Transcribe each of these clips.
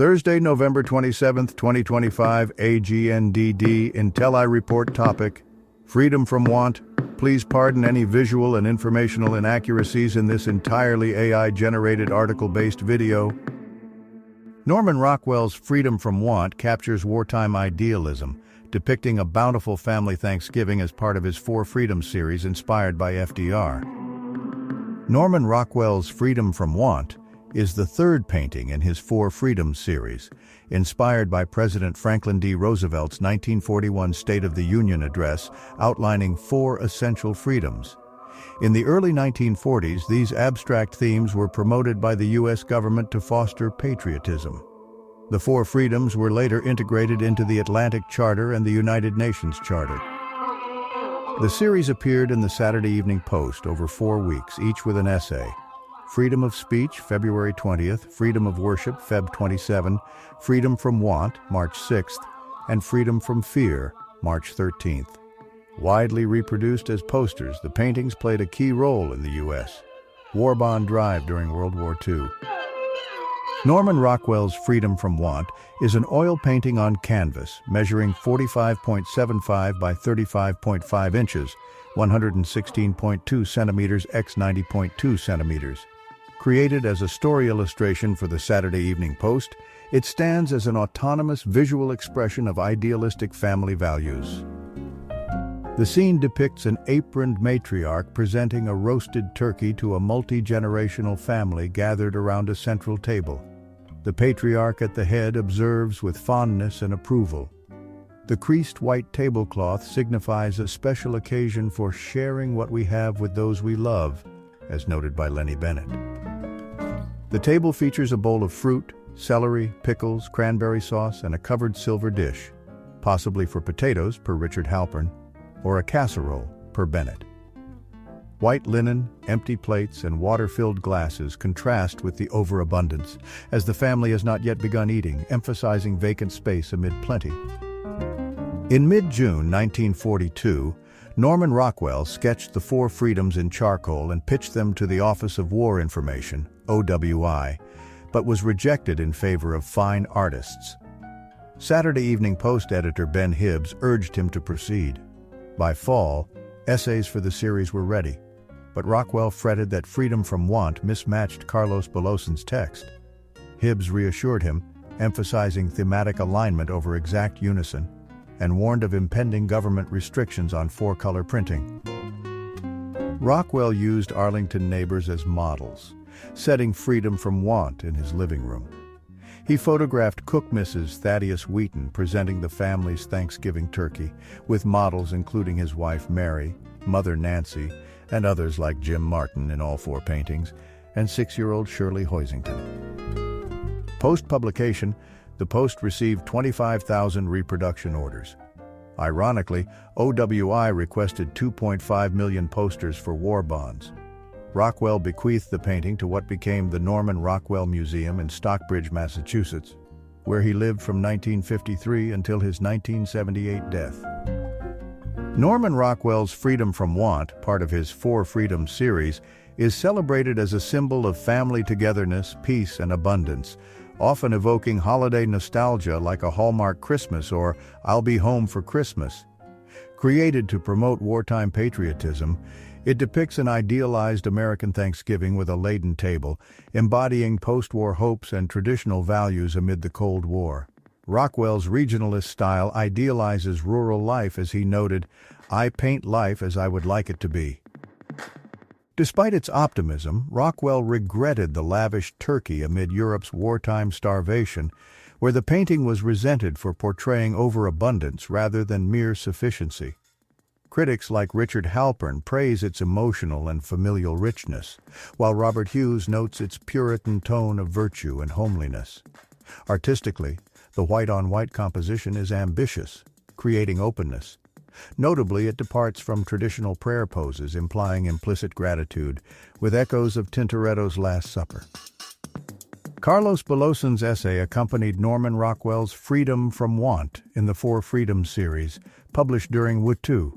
Thursday, November 27th, 2025, AGNDD intelliReport topic, Freedom from Want. Please pardon any visual and informational inaccuracies in this entirely AI-generated article-based video. Norman Rockwell's Freedom from Want captures wartime idealism, depicting a bountiful family Thanksgiving as part of his Four Freedoms series inspired by FDR. Norman Rockwell's Freedom from Want is the third painting in his Four Freedoms series, inspired by President Franklin D. Roosevelt's 1941 State of the Union address outlining four essential freedoms. In the early 1940s, these abstract themes were promoted by the U.S. government to foster patriotism. The Four Freedoms were later integrated into the Atlantic Charter and the United Nations Charter. The series appeared in the Saturday Evening Post over 4 weeks, each with an essay. Freedom of Speech, February 20th, Freedom of Worship, Feb 27, Freedom from Want, March 6th, and Freedom from Fear, March 13th. Widely reproduced as posters, the paintings played a key role in the U.S. war bond drive during World War II. Norman Rockwell's Freedom from Want is an oil painting on canvas, measuring 45.75 by 35.5 inches, 116.2 centimeters x 90.2 centimeters. Created as a story illustration for the Saturday Evening Post, it stands as an autonomous visual expression of idealistic family values. The scene depicts an aproned matriarch presenting a roasted turkey to a multi-generational family gathered around a central table. The patriarch at the head observes with fondness and approval. The creased white tablecloth signifies a special occasion for sharing what we have with those we love, as noted by Lenny Bennett. The table features a bowl of fruit, celery, pickles, cranberry sauce, and a covered silver dish, possibly for potatoes, per Richard Halpern, or a casserole, per Bennett. White linen, empty plates, and water-filled glasses contrast with the overabundance, as the family has not yet begun eating, emphasizing vacant space amid plenty. In mid-June 1942, Norman Rockwell sketched the Four Freedoms in charcoal and pitched them to the Office of War Information, OWI, but was rejected in favor of fine artists. Saturday Evening Post editor Ben Hibbs urged him to proceed. By fall, essays for the series were ready, but Rockwell fretted that Freedom from Want mismatched Carlos Beloson's text. Hibbs reassured him, emphasizing thematic alignment over exact unison, and warned of impending government restrictions on four-color printing. Rockwell used Arlington neighbors as models, setting Freedom from Want in his living room. He photographed cook Mrs. Thaddeus Wheaton presenting the family's Thanksgiving turkey, with models including his wife Mary, mother Nancy, and others like Jim Martin in all four paintings, and 6-year-old Shirley Hoisington. Post-publication, the Post received 25,000 reproduction orders. Ironically, OWI requested 2.5 million posters for war bonds. Rockwell bequeathed the painting to what became the Norman Rockwell Museum in Stockbridge, Massachusetts, where he lived from 1953 until his 1978 death. Norman Rockwell's Freedom from Want, part of his Four Freedoms series, is celebrated as a symbol of family togetherness, peace, and abundance, often evoking holiday nostalgia like a Hallmark Christmas or I'll Be Home for Christmas. Created to promote wartime patriotism, it depicts an idealized American Thanksgiving with a laden table, embodying post-war hopes and traditional values amid the Cold War. Rockwell's regionalist style idealizes rural life as he noted, "I paint life as I would like it to be." Despite its optimism, Rockwell regretted the lavish turkey amid Europe's wartime starvation, where the painting was resented for portraying overabundance rather than mere sufficiency. Critics like Richard Halpern praise its emotional and familial richness, while Robert Hughes notes its Puritan tone of virtue and homeliness. Artistically, the white-on-white composition is ambitious, creating openness. Notably, it departs from traditional prayer poses, implying implicit gratitude, with echoes of Tintoretto's Last Supper. Carlos Beloson's essay accompanied Norman Rockwell's Freedom from Want in the Four Freedoms series, published during WTO.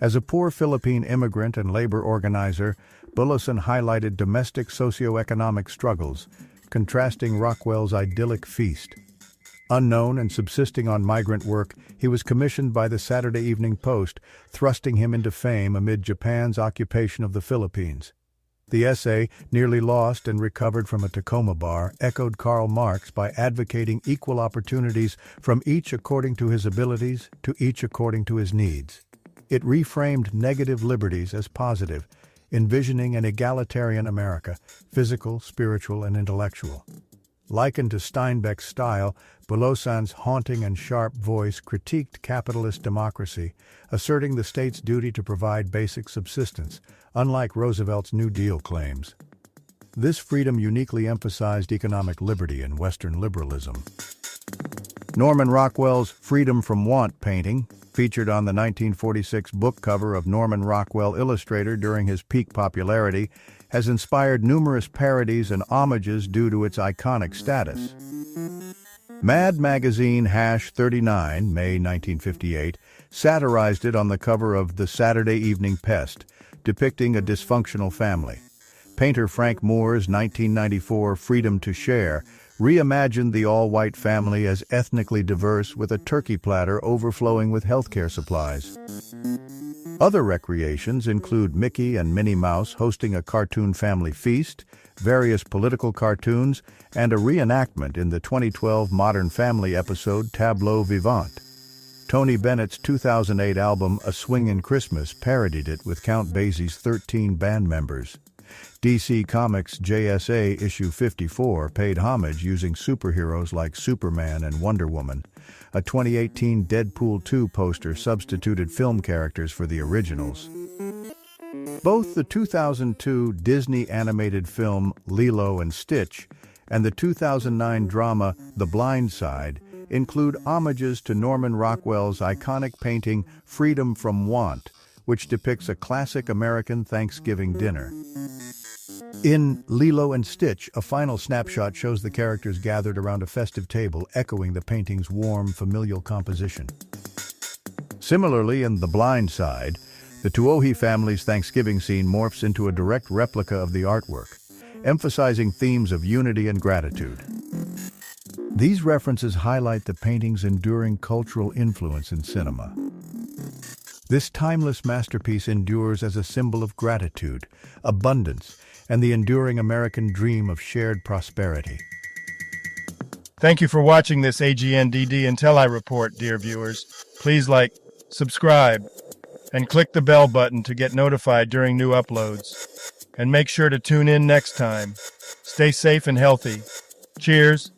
As a poor Philippine immigrant and labor organizer, Beloson highlighted domestic socioeconomic struggles, contrasting Rockwell's idyllic feast. Unknown and subsisting on migrant work, he was commissioned by the Saturday Evening Post, thrusting him into fame amid Japan's occupation of the Philippines. The essay, nearly lost and recovered from a Tacoma bar, echoed Karl Marx by advocating equal opportunities from each according to his abilities to each according to his needs. It reframed negative liberties as positive, envisioning an egalitarian America, physical, spiritual, and intellectual. Likened to Steinbeck's style, Boulosan's haunting and sharp voice critiqued capitalist democracy, asserting the state's duty to provide basic subsistence, unlike Roosevelt's New Deal claims. This freedom uniquely emphasized economic liberty and Western liberalism. Norman Rockwell's Freedom from Want painting, featured on the 1946 book cover of Norman Rockwell Illustrator during his peak popularity, has inspired numerous parodies and homages due to its iconic status. Mad Magazine #39, May 1958, satirized it on the cover of The Saturday Evening Pest, depicting a dysfunctional family. Painter Frank Moore's 1994 Freedom to Share reimagined the all-white family as ethnically diverse with a turkey platter overflowing with healthcare supplies. Other recreations include Mickey and Minnie Mouse hosting a cartoon family feast, various political cartoons, and a reenactment in the 2012 Modern Family episode Tableau Vivant. Tony Bennett's 2008 album A Swingin' Christmas parodied it with Count Basie's 13 band members. DC Comics JSA issue 54 paid homage using superheroes like Superman and Wonder Woman. A 2018 Deadpool 2 poster substituted film characters for the originals. Both the 2002 Disney animated film Lilo and Stitch and the 2009 drama The Blind Side include homages to Norman Rockwell's iconic painting Freedom from Want, which depicts a classic American Thanksgiving dinner. In Lilo and Stitch, a final snapshot shows the characters gathered around a festive table, echoing the painting's warm, familial composition. Similarly, in The Blind Side, the Tuohy family's Thanksgiving scene morphs into a direct replica of the artwork, emphasizing themes of unity and gratitude. These references highlight the painting's enduring cultural influence in cinema. This timeless masterpiece endures as a symbol of gratitude, abundance, and the enduring American dream of shared prosperity. Thank you for watching this AGNDD intelliReport, dear viewers. Please like, subscribe, and click the bell button to get notified during new uploads. And make sure to tune in next time. Stay safe and healthy. Cheers.